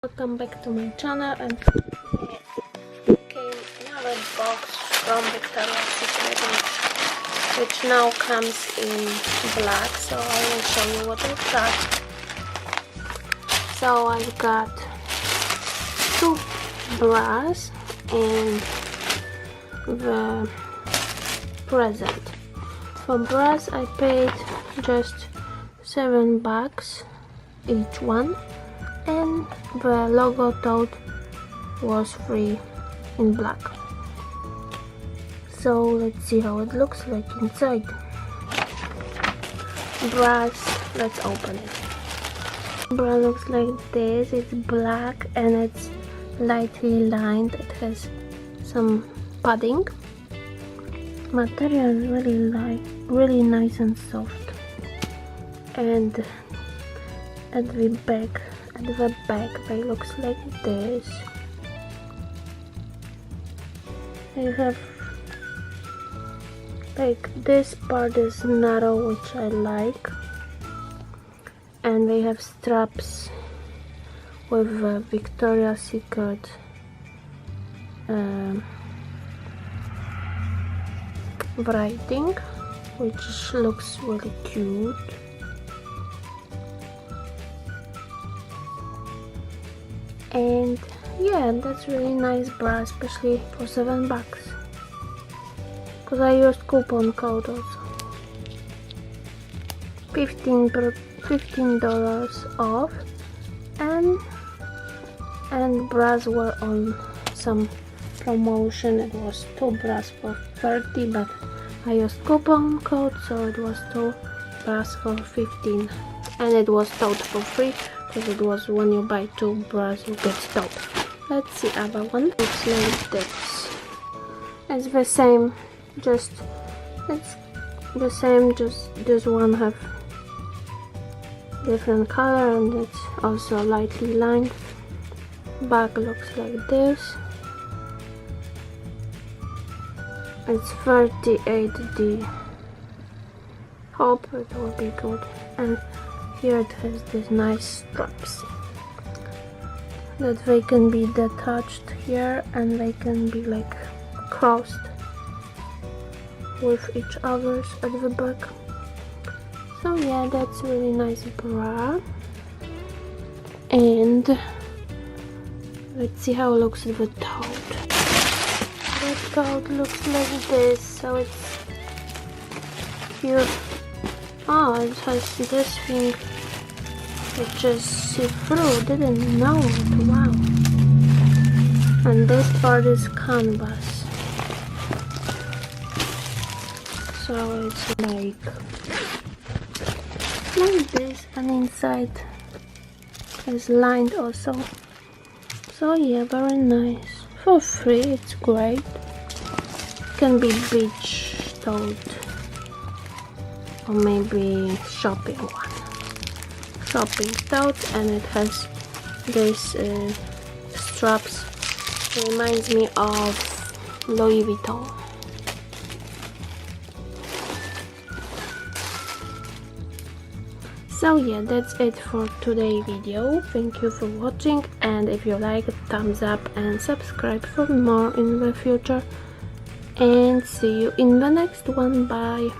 Welcome back to my channel, and came another box from Victoria's Secret which now comes in black, so I will show you what I've got. So I've got two bras and the present. For bras I paid just $7 each one, and the logo tote was free in black. So let's see how it looks like inside. Bras, let's open it. Bra looks like this. It's black and it's lightly lined. It has some padding. Material is really nice and soft. And at the back they looks like this. They have like this part is narrow, which I like, and they have straps with Victoria's Secret writing, which looks really cute. And yeah, that's really nice bra, especially for $7, because I used coupon code also. $15 off, and bras were on some promotion. It was 2 bras for $30, but I used coupon code, so it was 2 bras for $15, and it was tote for free, because it was when you buy 2 bras you get tote. Let's see other one. Looks like this. It's the same, just this one have different color, and it's also lightly lined. Back looks like this. It's 38D. Hope it will be good. And here it has these nice straps that they can be detached here, and they can be like crossed with each other at the back. So yeah, that's a really nice bra. And let's see how it looks with the tote. The tote looks like this. So it's here. Oh, it has this thing which is see-through. Didn't know it. Wow. And this part is canvas. So it's like this, and inside is lined also. So yeah, very nice. For free, it's great. Can be beach tote, or maybe shopping one. Shopping tote, and it has this straps. It reminds me of Louis Vuitton. So yeah, that's it for today's video. Thank you for watching, and if you like it, thumbs up and subscribe for more in the future, and see you in the next one. Bye.